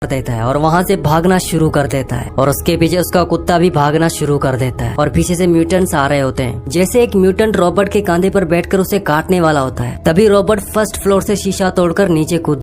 कर देता है और वहाँ से भागना शुरू कर देता है और उसके पीछे उसका कुत्ता भी भागना शुरू कर देता है और पीछे से म्यूटेंट्स आ रहे होते हैं। जैसे एक म्यूटेंट रॉबर्ट के कंधे पर बैठकर उसे काटने वाला होता है, तभी रॉबर्ट फर्स्ट फ्लोर से शीशा तोड़कर नीचे कूद।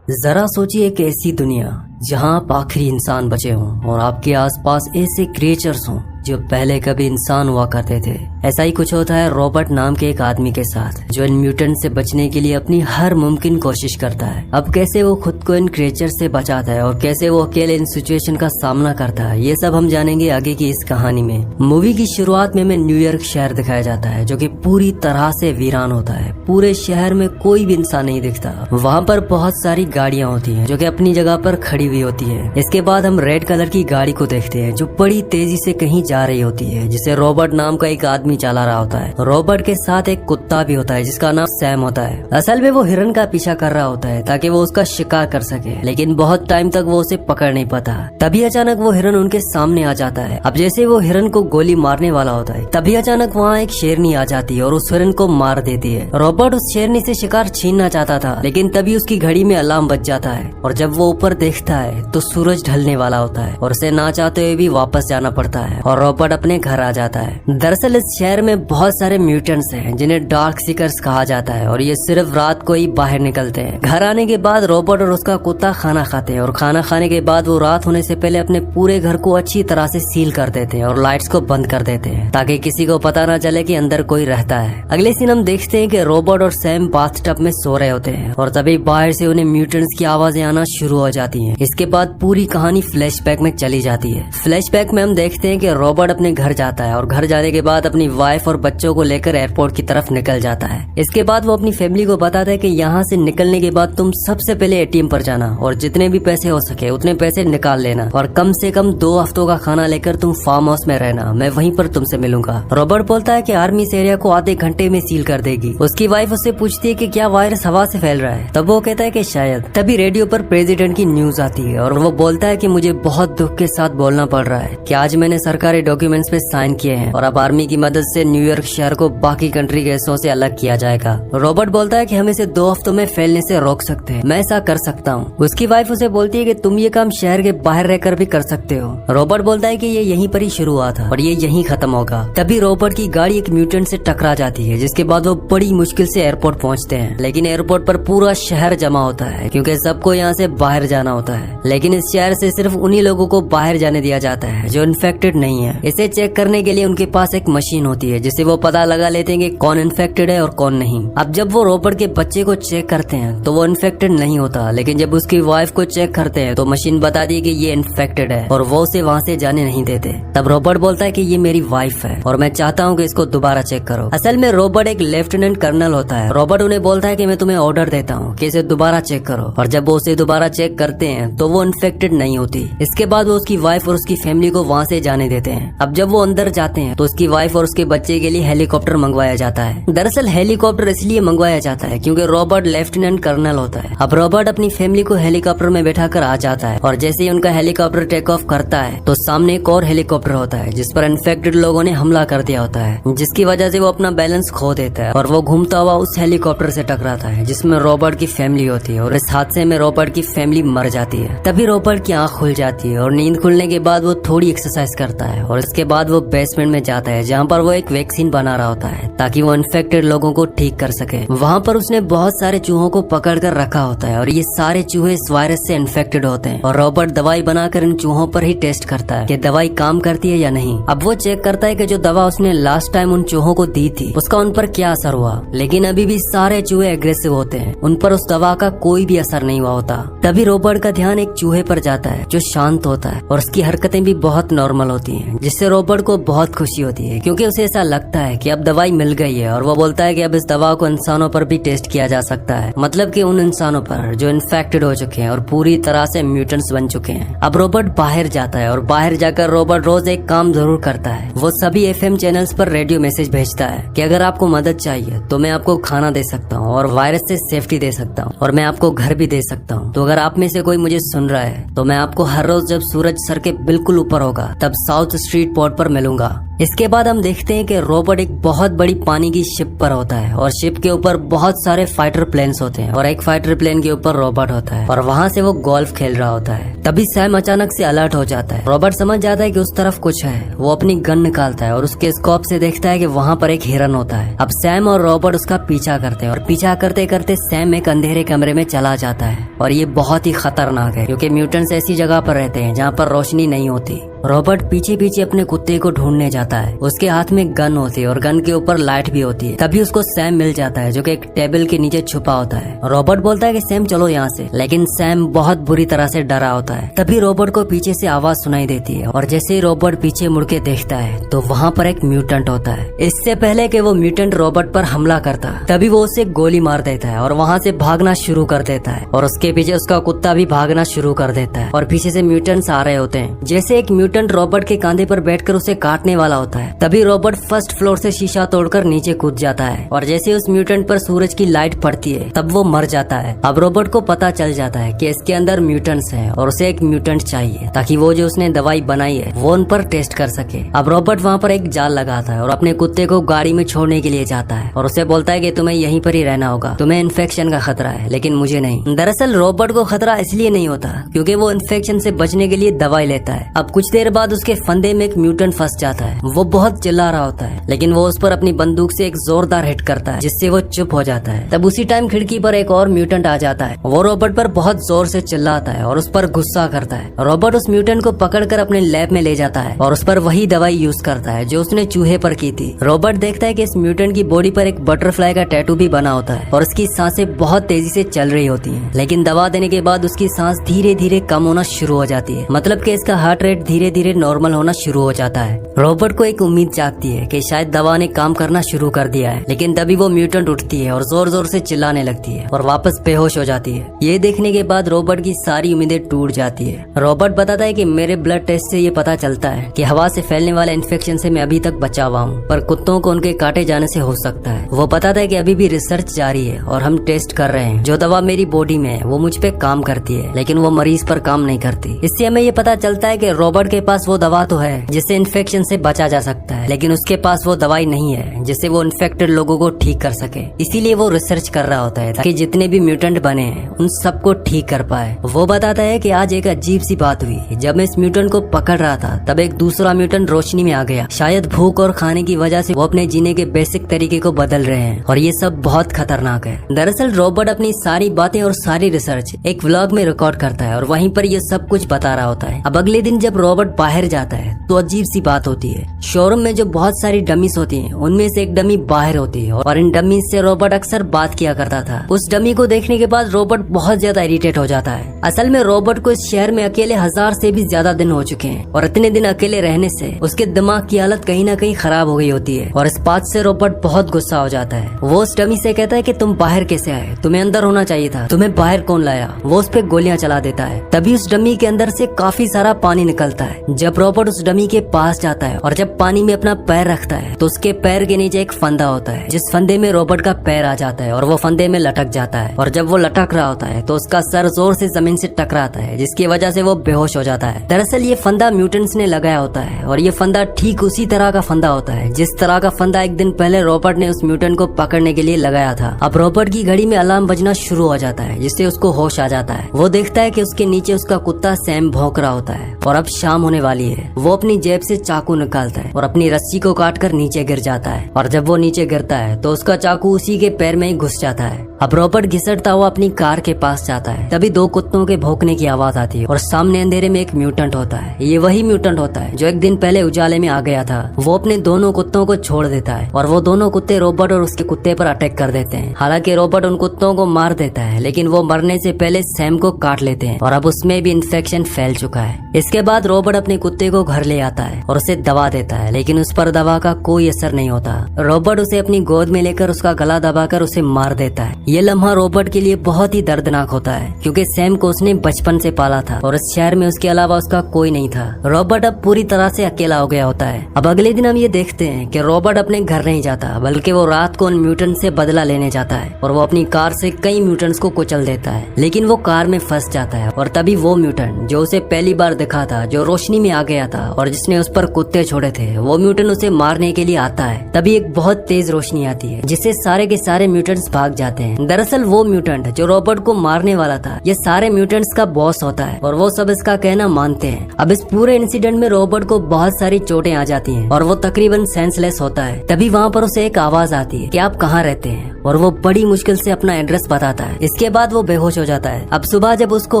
जरा सोचिए एक ऐसी दुनिया जहाँ आप आखिरी इंसान बचे हों और आपके आसपास ऐसे क्रिएचर्स हों जो पहले कभी इंसान हुआ करते थे। ऐसा ही कुछ होता है रॉबर्ट नाम के एक आदमी के साथ, जो इन म्यूटेंट से बचने के लिए अपनी हर मुमकिन कोशिश करता है। अब कैसे वो खुद को इन क्रिएचर से बचाता है और कैसे वो अकेले इन सिचुएशन का सामना करता है, ये सब हम जानेंगे आगे की इस कहानी में। मूवी की शुरुआत में हमें न्यूयॉर्क शहर दिखाया जाता है जो कि पूरी तरह से वीरान होता है। पूरे शहर में कोई भी इंसान नहीं दिखता। वहाँ पर बहुत सारी गाड़ियाँ होती है जो कि अपनी जगह पर खड़ी हुई होती है। इसके बाद हम रेड कलर की गाड़ी को देखते हैं जो बड़ी तेजी से कहीं जा रही होती है, जिसे रॉबर्ट नाम का एक आदमी चला रहा होता है। रॉबर्ट के साथ एक कुत्ता भी होता है जिसका नाम सैम होता है। असल में वो हिरन का पीछा कर रहा होता है ताकि वो उसका शिकार कर सके, लेकिन बहुत टाइम तक वो उसे पकड़ नहीं पाता। तभी अचानक वो हिरन उनके सामने आ जाता है। अब जैसे वो हिरन को गोली मारने वाला होता है, तभी अचानक वहाँ एक शेरनी आ जाती है और उस हिरन को मार देती है। रॉबर्ट उस शेरनी से शिकार छीनना चाहता था, लेकिन तभी उसकी घड़ी में अलार्म बज जाता है और जब वो ऊपर देखता है तो सूरज ढलने वाला होता है और उसे ना चाहते हुए भी वापस जाना पड़ता है और रॉबर्ट अपने घर आ जाता है। दरअसल इस शहर में बहुत सारे म्यूटेंट्स हैं जिन्हें डार्क सीकर्स कहा जाता है और ये सिर्फ रात को ही बाहर निकलते हैं। घर आने के बाद रॉबर्ट और उसका कुत्ता खाना खाते हैं और खाना खाने के बाद वो रात होने से पहले अपने पूरे घर को अच्छी तरह से सील कर देते हैं और लाइट्स को बंद कर देते हैं ताकि किसी को पता ना चले कि अंदर कोई रहता है। अगले सीन हम देखते हैं कि रॉबर्ट और सैम बाथटब में सो रहे होते हैं और तभी बाहर से उन्हें म्यूटेंट्स की आवाजें आना शुरू हो जाती हैं। इसके बाद पूरी कहानी फ्लैशबैक में चली जाती है। फ्लैशबैक में हम देखते हैं कि रॉबर्ट अपने घर जाता है और घर जाने के बाद अपनी वाइफ और बच्चों को लेकर एयरपोर्ट की तरफ निकल जाता है। इसके बाद वो अपनी फैमिली को बताता है कि यहाँ से निकलने के बाद तुम सबसे पहले एटीएम पर जाना और जितने भी पैसे हो सके उतने पैसे निकाल लेना और कम से कम 2 हफ्तों का खाना लेकर तुम फार्म हाउस में रहना, मैं वहीं पर तुमसे मिलूंगा। रॉबर्ट बोलता है कि आर्मी इस एरिया को आधे घंटे में सील कर देगी। उसकी वाइफ उससे पूछती है कि क्या वायरस हवा से फैल रहा है, तब वो कहता है कि शायद। तभी रेडियो पर प्रेसिडेंट की न्यूज आती है और वो बोलता है कि मुझे बहुत दुख के साथ बोलना पड़ रहा है कि आज मैंने सरकारी डॉक्यूमेंट्स पे साइन किए हैं और अब आर्मी की मदद से न्यूयॉर्क शहर को बाकी कंट्री के हिस्सों से अलग किया जाएगा। रॉबर्ट बोलता है कि हम इसे 2 हफ्तों में फैलने से रोक सकते हैं, मैं ऐसा कर सकता हूँ। उसकी वाइफ उसे बोलती है कि तुम ये काम शहर के बाहर रहकर भी कर सकते हो। रॉबर्ट बोलता है कि ये यहीं पर ही शुरू हुआ था और ये यहीं खत्म होगा। तभी रॉबर्ट की गाड़ी एक म्यूटेंट से टकरा जाती है, जिसके बाद वो बड़ी मुश्किल से एयरपोर्ट पहुँचते हैं। लेकिन एयरपोर्ट पर पूरा शहर जमा होता है क्योंकि सबको यहाँ से बाहर जाना होता है, लेकिन इस शहर से सिर्फ उन्हीं लोगों को बाहर जाने दिया जाता है जो इन्फेक्टेड नहीं है। इसे चेक करने के लिए उनके पास एक मशीन होती है जिससे वो पता लगा लेते हैं कि कौन इन्फेक्टेड है और कौन नहीं। अब जब वो रॉबर्ट के बच्चे को चेक करते हैं तो वो इन्फेक्टेड नहीं होता, लेकिन जब उसकी वाइफ को चेक करते हैं तो मशीन बताती है कि ये इन्फेक्टेड है और वो उसे वहाँ से जाने नहीं देते। तब रॉबर्ट बोलता है कि ये मेरी वाइफ है और मैं चाहता हूँ कि इसको दोबारा चेक करो। असल में रॉबर्ट एक लेफ्टिनेंट कर्नल होता है। रॉबर्ट उन्हें बोलता है कि मैं तुम्हें ऑर्डर देता हूँ कि इसे दोबारा चेक करो और जब वो उसे दोबारा चेक करते हैं तो वो इन्फेक्टेड नहीं होती। इसके बाद वो उसकी वाइफ और उसकी फैमिली को वहाँ से जाने देते हैं। अब जब वो अंदर जाते हैं तो उसकी वाइफ और उसके बच्चे के लिए हेलीकॉप्टर मंगवाया जाता है। दरअसल हेलीकॉप्टर इसलिए मंगवाया जाता है क्योंकि रॉबर्ट लेफ्टिनेंट कर्नल होता है। अब रॉबर्ट अपनी फैमिली को हेलीकॉप्टर में बैठाकर आ जाता है और जैसे ही उनका हेलीकॉप्टर टेक ऑफ करता है तो सामने एक और हेलीकॉप्टर होता है जिस पर इन्फेक्टेड लोगों ने हमला कर दिया होता है, जिसकी वजह से वो अपना बैलेंस खो देता है और वो घूमता हुआ उस हेलीकॉप्टर से टकराता है जिसमें रॉबर्ट की फैमिली होती है और इस हादसे में रॉबर्ट की फैमिली मर जाती है। तभी रॉबर्ट की आंख खुल जाती है और नींद खुलने के बाद वो थोड़ी एक्सरसाइज करता है और इसके बाद वो बेसमेंट में जाता है जहाँ पर वो एक वैक्सीन बना रहा होता है ताकि वो इन्फेक्टेड लोगों को ठीक कर सके। वहाँ पर उसने बहुत सारे चूहों को पकड़ कर रखा होता है और ये सारे चूहे इस वायरस से इन्फेक्टेड होते हैं और रॉबर्ट दवाई बनाकर इन चूहों पर ही टेस्ट करता है कि दवाई काम करती है या नहीं। अब वो चेक करता है कि जो दवा उसने लास्ट टाइम उन चूहों को दी थी उसका उन पर क्या असर हुआ, लेकिन अभी भी सारे चूहे एग्रेसिव होते हैं, उन पर उस दवा का कोई भी असर नहीं हुआ होता। तभी रॉबर्ट का ध्यान एक चूहे पर जाता है जो शांत होता है और उसकी हरकतें भी बहुत नॉर्मल होती हैं, जिससे रॉबर्ट को बहुत खुशी होती है क्योंकि उसे ऐसा लगता है कि अब दवाई मिल गई है और वो बोलता है कि अब इस दवा को इंसानों पर भी टेस्ट किया जा सकता है, मतलब कि उन इंसानों पर जो इन्फेक्टेड हो चुके हैं और पूरी तरह से म्यूटेंट्स बन चुके हैं। अब रॉबर्ट बाहर जाता है और बाहर जाकर रॉबर्ट रोज एक काम जरूर करता है। वो सभी FM चैनल्स पर रेडियो मैसेज भेजता है कि अगर आपको मदद चाहिए तो मैं आपको खाना दे सकता हूँ और वायरस से सेफ्टी दे सकता हूँ और मैं आपको घर भी दे सकता हूँ। तो अगर आप में से कोई मुझे सुन रहा है तो मैं आपको हर रोज जब सूरज सर के बिल्कुल ऊपर होगा तब साउथ स्ट्रीट पोर्ट पर मिलूंगा। इसके बाद हम देखते हैं कि रॉबर्ट एक बहुत बड़ी पानी की शिप पर होता है और शिप के ऊपर बहुत सारे फाइटर प्लेन्स होते हैं और एक फाइटर प्लेन के ऊपर रॉबर्ट होता है और वहाँ से वो गोल्फ खेल रहा होता है। तभी सैम अचानक से अलर्ट हो जाता है। रॉबर्ट समझ जाता है कि उस तरफ कुछ है। वो अपनी गन निकालता है और उसके स्कोप से देखता है कि वहाँ पर एक हिरन होता है। अब सैम और रॉबर्ट उसका पीछा करते हैं और पीछा करते करते सैम एक अंधेरे कमरे में चला जाता है और ये बहुत ही खतरनाक है क्योंकि म्यूटेंट्स ऐसी जगह पर रहते हैं जहाँ पर रोशनी नहीं होती। रॉबर्ट पीछे पीछे अपने कुत्ते को ढूंढने जाता है। उसके हाथ में गन होती है और गन के ऊपर लाइट भी होती है। तभी उसको सैम मिल जाता है जो कि एक टेबल के नीचे छुपा होता है। रॉबर्ट बोलता है कि सैम चलो यहाँ से, लेकिन सैम बहुत बुरी तरह से डरा होता है। तभी रॉबर्ट को पीछे से आवाज सुनाई देती है और जैसे ही रॉबर्ट पीछे मुड़ के देखता है तो वहाँ पर एक म्यूटेंट होता है। इससे पहले कि वो म्यूटेंट रॉबर्ट पर हमला करता तभी वो उसे गोली मार देता है और वहाँ से भागना शुरू कर देता है और उसके पीछे उसका कुत्ता भी भागना शुरू कर देता है और पीछे से म्यूटेंट्स आ रहे होते हैं। जैसे एक म्यूटेंट रॉबर्ट के कंधे पर बैठकर उसे काटने वाला होता है तभी रॉबर्ट फर्स्ट फ्लोर से शीशा तोड़कर नीचे कूद जाता है और जैसे उस म्यूटेंट पर सूरज की लाइट पड़ती है तब वो मर जाता है। अब रॉबर्ट को पता चल जाता है कि इसके अंदर म्यूटेंट्स हैं और उसे एक म्यूटेंट चाहिए ताकि वो जो उसने दवाई बनाई है वो उन पर टेस्ट कर सके। अब रॉबर्ट वहाँ पर एक जाल लगाता है और अपने कुत्ते को गाड़ी में छोड़ने के लिए जाता है और उसे बोलता है कि तुम्हें यहीं पर ही रहना होगा, तुम्हें इन्फेक्शन का खतरा है, लेकिन मुझे नहीं। दरअसल रॉबर्ट को खतरा इसलिए नहीं होता क्योंकि वो इन्फेक्शन से बचने के लिए दवाई लेता है। अब कुछ देर बाद उसके फंदे में एक म्यूटेंट फंस जाता है। वो बहुत चिल्ला रहा होता है लेकिन वो उस पर अपनी बंदूक से एक जोरदार हिट करता है जिससे वो चुप हो जाता है। तब उसी टाइम खिड़की पर एक और म्यूटेंट आ जाता है। वो रॉबर्ट पर बहुत जोर से चिल्लाता है और उस पर गुस्सा करता है। रॉबर्ट उस म्यूटेंट को पकड़कर अपने लैब में ले जाता है और उस पर वही दवाई यूज करता है जो उसने चूहे पर की थी। रॉबर्ट देखता है कि इस म्यूटेंट की बॉडी पर एक बटरफ्लाई का टैटू भी बना होता है और उसकी सांसें बहुत तेजी से चल रही होती हैं। लेकिन दवा देने के बाद उसकी सांस धीरे धीरे कम होना शुरू हो जाती है, मतलब कि इसका हार्ट रेट धीरे धीरे नॉर्मल होना शुरू हो जाता है। रॉबर्ट को एक उम्मीद जागती है कि शायद दवा ने काम करना शुरू कर दिया है, लेकिन तभी वो म्यूटेंट उठती है और जोर जोर से चिल्लाने लगती है और वापस बेहोश हो जाती है। ये देखने के बाद रॉबर्ट की सारी उम्मीदें टूट जाती है। रॉबर्ट बताता है कि मेरे ब्लड टेस्ट से ये पता चलता है कि हवा से फैलने वाले इन्फेक्शन से मैं अभी तक बचा हुआ हूँ, पर कुत्तों को उनके काटे जाने से हो सकता है। वो बताता है कि अभी भी रिसर्च जारी है और हम टेस्ट कर रहे हैं। जो दवा मेरी बॉडी में है वो मुझ पे काम करती है, लेकिन वो मरीज पर काम नहीं करती। इससे हमें ये पता चलता है कि रॉबर्ट के पास वो दवा तो है जिससे इन्फेक्शन से बचा जा सकता है, लेकिन उसके पास वो दवाई नहीं है जिससे वो इन्फेक्टेड लोगों को ठीक कर सके। इसीलिए वो रिसर्च कर रहा होता है ताकि जितने भी म्यूटेंट बने हैं उन सबको ठीक कर पाए। वो बताता है कि आज एक अजीब सी बात हुई। जब मैं इस म्यूटेंट को पकड़ रहा था तब एक दूसरा म्यूटेंट रोशनी में आ गया। शायद भूख और खाने की वजह से वो अपने जीने के बेसिक तरीके को बदल रहे हैं और ये सब बहुत खतरनाक है। दरअसल रॉबर्ट अपनी सारी बातें और सारी रिसर्च एक व्लॉग में रिकॉर्ड करता है और वहीं पर ये सब कुछ बता रहा होता है। अब अगले दिन जब रॉबर्ट बाहर जाता है तो अजीब सी बात होती है। शोरूम में जो बहुत सारी डमीज होती हैं उनमें से एक डमी बाहर होती है और इन डमीज से रॉबर्ट अक्सर बात किया करता था। उस डमी को देखने के बाद रॉबर्ट बहुत ज्यादा इरिटेट हो जाता है। असल में रॉबर्ट को इस शहर में अकेले 1000 से भी ज्यादा दिन हो चुके हैं और इतने दिन अकेले रहने से उसके दिमाग की हालत कहीं ना कहीं खराब हो गई होती है और इस बात से रॉबर्ट बहुत गुस्सा हो जाता है। वो उस डमी से कहता है कि तुम बाहर कैसे आए, तुम्हें अंदर होना चाहिए था, तुम्हें बाहर कौन लाया। वो उस पे गोलियां चला देता है। तभी उस डमी के अंदर से काफी सारा पानी निकलता है। जब रॉबर्ट उस डमी के पास जाता है और जब पानी में अपना पैर रखता है तो उसके पैर के नीचे एक फंदा होता है, जिस फंदे में रॉबर्ट का पैर आ जाता है और वो फंदे में लटक जाता है। और जब वो लटक रहा होता है तो उसका सर जोर से जमीन से टकराता है जिसकी वजह से वो बेहोश हो जाता है। दरअसल ये फंदा म्यूटेंट्स ने लगाया होता है और ये फंदा ठीक उसी तरह का फंदा होता है जिस तरह का फंदा एक दिन पहले रॉबर्ट ने उस म्यूटेंट को पकड़ने के लिए लगाया था। अब रॉबर्ट की घड़ी में अलार्म बजना शुरू हो जाता है जिससे उसको होश आ जाता है। वो देखता है कि उसके नीचे उसका कुत्ता सैम भौंक रहा होता है और अब शाम होने वाली है। वो अपनी जेब से चाकू निकालता है और अपनी रस्सी को काटकर नीचे गिर जाता है और जब वो नीचे गिरता है तो उसका चाकू उसी के पैर में ही घुस जाता है। अब रॉबर्ट घिसटता हुआ अपनी कार के पास जाता है। तभी 2 कुत्तों के भौंकने की आवाज आती है और सामने अंधेरे में एक म्यूटेंट होता है। ये वही म्यूटेंट होता है जो एक दिन पहले उजाले में आ गया था। वो अपने दोनों कुत्तों को छोड़ देता है और वो दोनों कुत्ते रॉबर्ट और उसके कुत्ते पर अटैक कर देते हैं। हालांकि रॉबर्ट उन कुत्तों को मार देता है लेकिन वो मरने से पहले सैम को काट लेते हैं और अब उसमें भी इन्फेक्शन फैल चुका है। इसके बाद रॉबर्ट अपने कुत्ते को घर ले आता है और उसे दवा देता है, लेकिन उस पर दवा का कोई असर नहीं होता। रॉबर्ट उसे अपनी गोद में लेकर उसका गला दबाकर उसे मार देता है। ये लम्हा रॉबर्ट के लिए बहुत ही दर्दनाक होता है, क्योंकि सैम को उसने बचपन से पाला था और इस शहर में उसके अलावा उसका कोई नहीं था। रॉबर्ट अब पूरी तरह से अकेला हो गया होता है। अब अगले दिन हम ये देखते हैं कि रॉबर्ट अपने घर नहीं जाता, बल्कि वो रात को उन म्यूटेंट से बदला लेने जाता है और वो अपनी कार से कई म्यूटेंट्स को कुचल देता है, लेकिन वो कार में फंस जाता है। और तभी वो म्यूटेंट जो उसे पहली बार दिखा था, जो रोशनी में आ गया था और जिसने उस पर कुत्ते छोड़े थे, वो म्यूटेंट उसे मारने के लिए आता है। तभी एक बहुत तेज रोशनी आती है जिससे सारे के सारे म्यूटेंट्स भाग जाते हैं। दरअसल वो म्यूटेंट जो रॉबर्ट को मारने वाला था, ये सारे म्यूटेंट्स का बॉस होता है और वो सब इसका कहना मानते हैं। अब इस पूरे इंसिडेंट में रॉबर्ट को बहुत सारी चोटें आ जाती हैं और वो तकरीबन सेंसलेस होता है। तभी वहाँ पर उसे एक आवाज आती है कि आप कहाँ रहते हैं, और वो बड़ी मुश्किल से अपना एड्रेस बताता है। इसके बाद वो बेहोश हो जाता है। अब सुबह जब उसको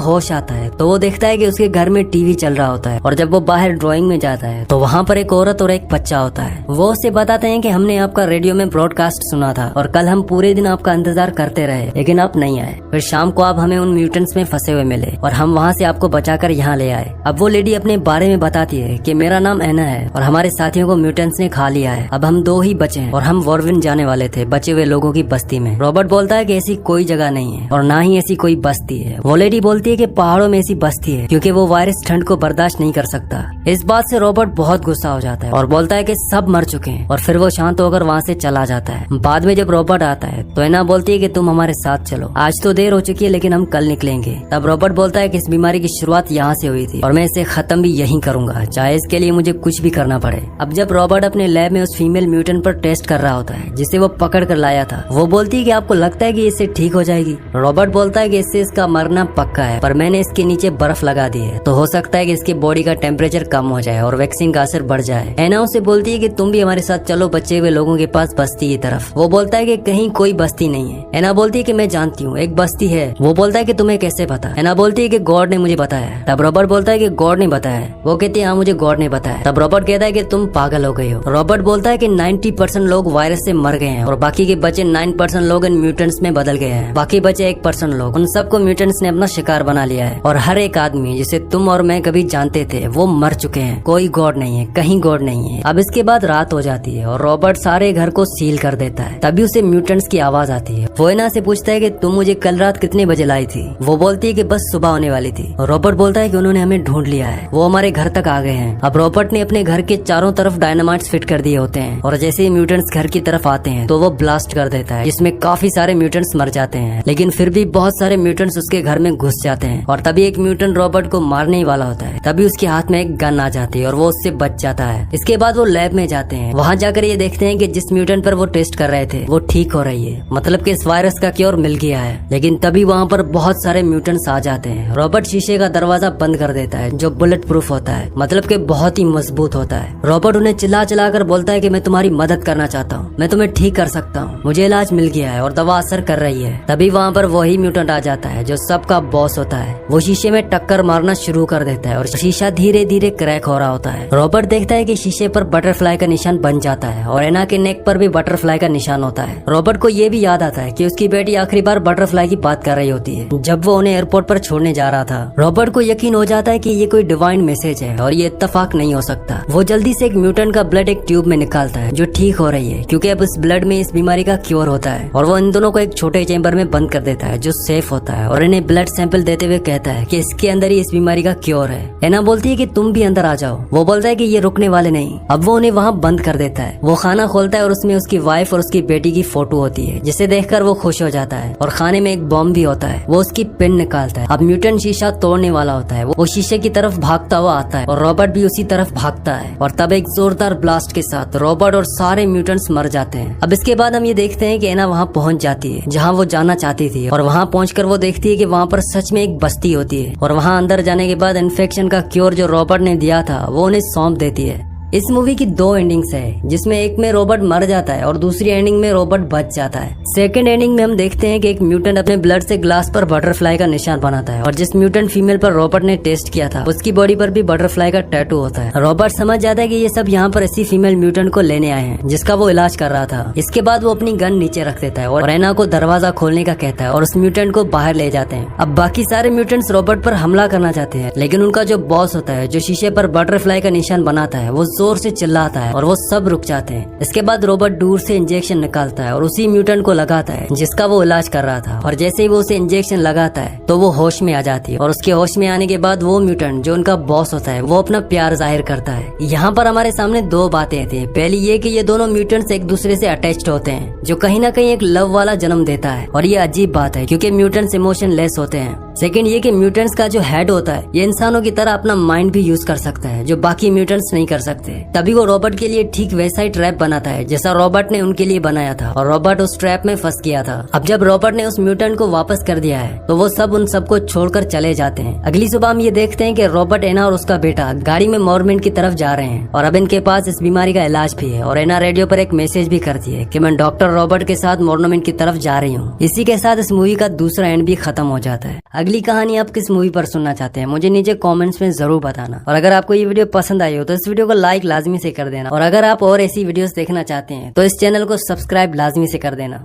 होश आता है तो वो देखता है कि उसके घर में टीवी चल रहा होता है, और जब वो बाहर ड्राइंग में जाता है तो वहाँ पर एक औरत और एक बच्चा होता है। वो उसे बताते हैं कि हमने आपका रेडियो में ब्रॉडकास्ट सुना था और कल हम पूरे दिन आपका इंतजार करते रहे, लेकिन आप नहीं आए। फिर शाम को आप हमें उन म्यूटेंट्स में फंसे हुए मिले और हम वहाँ से आपको बचाकर यहाँ ले आए। अब वो लेडी अपने बारे में बताती है कि मेरा नाम एना है और हमारे साथियों को म्यूटेंट्स ने खा लिया है। अब हम 2 ही बचे हैं और हम वॉर्विन जाने वाले थे बचे हुए लोगों की बस्ती में। रॉबर्ट बोलता है कि ऐसी कोई जगह नहीं है और ना ही ऐसी कोई बस्ती है। वो लेडी बोलती है कि पहाड़ों में ऐसी बस्ती है, क्योंकि वो वायरस ठंड को बर्दाश्त नहीं कर सकता। इस बात से रॉबर्ट बहुत गुस्सा हो जाता है और बोलता है कि सब मर चुके हैं, और फिर वो शांत होकर वहाँ से चला जाता है। बाद में जब रॉबर्ट आता है तो एना बोलती है कि तुम हमारे साथ चलो, आज तो देर हो चुकी है लेकिन हम कल निकलेंगे। तब रॉबर्ट बोलता है कि इस बीमारी की शुरुआत यहाँ से हुई थी और मैं इसे खत्म भी यहीं करूंगा, चाहे इसके लिए मुझे कुछ भी करना पड़े। अब जब रॉबर्ट अपने लैब में उस फीमेल म्यूटेंट पर टेस्ट कर रहा होता है जिसे वो पकड़ कर लाया था, वो बोलती है कि आपको लगता है कि इससे ठीक हो जाएगी। रॉबर्ट बोलता है कि इससे इसका मरना पक्का है, पर मैंने इसके नीचे बर्फ लगा दी है, तो हो सकता है कि इसकी बॉडी का टेम्परेचर कम हो जाए और वैक्सीन का असर बढ़ जाए। एना उसे बोलती है कि तुम भी हमारे साथ चलो बचे हुए लोगों के पास बस्ती की तरफ। वो बोलता है कि कहीं कोई बस्ती नहीं है। एना बोलती है कि मैं जानती हूँ एक बस्ती है। वो बोलता है कि तुम्हें कैसे पता? एना बोलती है कि गॉड ने मुझे बताया। तब रॉबर्ट बोलता है कि गॉड ने बताया? वो कहती है हाँ मुझे गॉड ने बताया। तब रॉबर्ट कहता है कि तुम पागल हो गए हो। रॉबर्ट बोलता है कि 90% लोग वायरस से मर गए हैं और बाकी के बचे 9% लोग इन म्यूटेंट्स में बदल गए हैं। बाकी बचे 1% लोग, उन सबको म्यूटेंट्स ने अपना शिकार बना लिया है और हर एक आदमी जिसे तुम और मैं कभी जानते थे वो मर चुके हैं। कोई गॉड नहीं है, कहीं गॉड नहीं है। अब इसके बाद रात हो जाती है और रॉबर्ट सारे घर को सील कर देता है। तभी उसे म्यूटेंट्स की आवाज आती है। वो एना से पूछता है कि तुम मुझे कल रात कितने बजे लाई थी? वो बोलती है कि बस सुबह होने वाली थी। और रॉबर्ट बोलता है कि उन्होंने हमें ढूंढ लिया है, वो हमारे घर तक आ गए हैं। अब रॉबर्ट ने अपने घर के चारों तरफ डायनामाइट्स फिट कर दिए होते हैं और जैसे ही म्यूटेंट्स घर की तरफ आते हैं तो वो ब्लास्ट कर देता है, जिसमें काफी सारे म्यूटेंट्स मर जाते हैं, लेकिन फिर भी बहुत सारे म्यूटेंट्स उसके घर में घुस जाते हैं। और तभी एक म्यूटेंट रॉबर्ट को मारने ही वाला होता है। तभी उसके हाथ में एक गन आ जाती है और वो उससे बच जाता है। इसके बाद वो लैब में जाते हैं। वहाँ जाकर ये देखते हैं कि जिस म्यूटेंट पर वो टेस्ट कर रहे थे वो ठीक हो रही है, मतलब कि इस वायरस का क्योर मिल गया है। लेकिन तभी वहाँ पर बहुत सारे म्यूटेंट्स आ जाते हैं। रॉबर्ट शीशे का दरवाजा बंद कर देता है जो बुलेट प्रूफ होता है, मतलब कि बहुत ही मजबूत होता है। रॉबर्ट उन्हें चिल्ला चिल्ला कर बोलता है कि मैं तुम्हारी मदद करना चाहता हूँ, मैं तुम्हें ठीक कर सकता हूँ, मुझे इलाज मिल गया है और दवा असर कर रही है। तभी वहाँ पर वही म्यूटेंट आ जाता है जो सबका बॉस होता है। वो शीशे में टक्कर मारना शुरू कर देता है और शीशा धीरे धीरे क्रैक हो रहा होता है। रॉबर्ट देखता है कि शीशे पर बटरफ्लाई का निशान बन जाता है और एना के नेक पर भी बटरफ्लाई का निशान होता है। रॉबर्ट को ये भी याद आता है कि उसकी बेटी आखिरी बार बटरफ्लाई की बात कर रही होती है जब वो उन्हें एयरपोर्ट पर छोड़ने जा रहा था। रॉबर्ट को यकीन हो जाता है कि ये कोई डिवाइन मैसेज है और ये इत्तेफाक नहीं हो सकता। वो जल्दी से एक म्यूटेंट का ब्लड एक ट्यूब में निकालता है जो ठीक हो रही है, क्योंकि अब इस ब्लड में इस बीमारी का क्योर होता है। और वो इन दोनों को एक छोटे चेंबर में बंद कर देता है जो सेफ होता है और इन्हें ब्लड सैंपल देते हुए कहता है कि इसके अंदर ही इस बीमारी का क्योर है। एना बोलती है कि तुम भी अंदर आ जाओ। वो बोलता है कि ये रुकने वाले नहीं। अब वो उन्हें वहाँ बंद कर देता है। वो खाना खोलता है और उसमें उसकी वाइफ और उसकी बेटी की फोटो होती है, जिसे देखकर वो खुश हो जाता है। और खाने में एक बॉम्ब भी होता है। वो उसकी पिन निकालता है। अब म्यूटेंट शीशा तोड़ने वाला होता है। वो शीशे की तरफ भागता हुआ आता है और रॉबर्ट भी उसी तरफ भागता है और तब एक जोरदार ब्लास्ट के साथ रॉबर्ट और सारे म्यूटेंट्स मर जाते हैं। अब इसके बाद हम ये देखते हैं कि एना वहाँ पहुँच जाती है जहाँ वो जाना चाहती थी और वहाँ पहुंचकर वो देखती है कि वहाँ पर सच में एक बस्ती होती है। और वहाँ अंदर जाने के बाद इन्फेक्शन का क्योर जो रॉबर्ट ने दिया था वो उन्हें सौंप देती है। इस मूवी की 2 एंडिंग्स है, जिसमें एक में रॉबर्ट मर जाता है और दूसरी एंडिंग में रॉबर्ट बच जाता है। सेकंड एंडिंग में हम देखते हैं कि एक म्यूटेंट अपने ब्लड से ग्लास पर बटरफ्लाई का निशान बनाता है और जिस म्यूटेंट फीमेल पर रॉबर्ट ने टेस्ट किया था उसकी बॉडी पर भी बटरफ्लाई का टैटू होता है। रॉबर्ट समझ जाता है कि ये सब यहाँ पर ऐसी फीमेल म्यूटेंट को लेने आए हैं जिसका वो इलाज कर रहा था। इसके बाद वो अपनी गन नीचे रख देता है और एना को दरवाजा खोलने का कहता है और उस म्यूटेंट को बाहर ले जाते हैं। अब बाकी सारे म्यूटेंट्स रॉबर्ट पर हमला करना चाहते हैं, लेकिन उनका जो बॉस होता है जो शीशे पर बटरफ्लाई का निशान बनाता है वो जोर से चिल्लाता है और वो सब रुक जाते हैं। इसके बाद रोबोट दूर से इंजेक्शन निकालता है और उसी म्यूटेंट को लगाता है जिसका वो इलाज कर रहा था। और जैसे ही वो उसे इंजेक्शन लगाता है तो वो होश में आ जाती है और उसके होश में आने के बाद वो म्यूटेंट जो उनका बॉस होता है वो अपना प्यार जाहिर करता है। यहाँ पर हमारे सामने दो बातें आती है। पहली ये कि ये दोनों म्यूटेंट्स एक दूसरे से अटैच्ड होते हैं जो कहीं ना कहीं एक लव वाला जन्म देता है और ये अजीब बात है क्योंकि म्यूटेंट्स इमोशन लेस होते हैं। सेकंड ये कि म्यूटेंट्स का जो हेड होता है ये इंसानों की तरह अपना माइंड भी यूज कर सकता है जो बाकी म्यूटेंट्स नहीं कर सकते। तभी वो रोबोट के लिए ठीक वैसा ही ट्रैप बनाता है जैसा रोबोट ने उनके लिए बनाया था और रोबोट उस ट्रैप में फंस गया था। अब जब रोबोट ने उस म्यूटेंट को वापस कर दिया है तो वो सब उन सबको छोड़कर चले जाते हैं। अगली सुबह हम ये देखते हैं कि रोबोट एना और उसका बेटा गाड़ी में मॉर्मेंट की तरफ जा रहे हैं और अब इनके पास इस बीमारी का इलाज भी है। और एना रेडियो पर एक मैसेज भी करती है कि मैं डॉक्टर रॉबर्ट के साथ मॉर्नमेंट की तरफ जा रही हूँ। इसी के साथ इस मूवी का दूसरा एंड भी खत्म हो जाता है। अगली कहानी आप किस मूवी पर सुनना चाहते हैं मुझे नीचे कमेंट्स में जरूर बताना। और अगर आपको ये वीडियो पसंद आई हो तो इस वीडियो को लाइक लाजमी से कर देना। और अगर आप और ऐसी वीडियोस देखना चाहते हैं तो इस चैनल को सब्सक्राइब लाजमी से कर देना।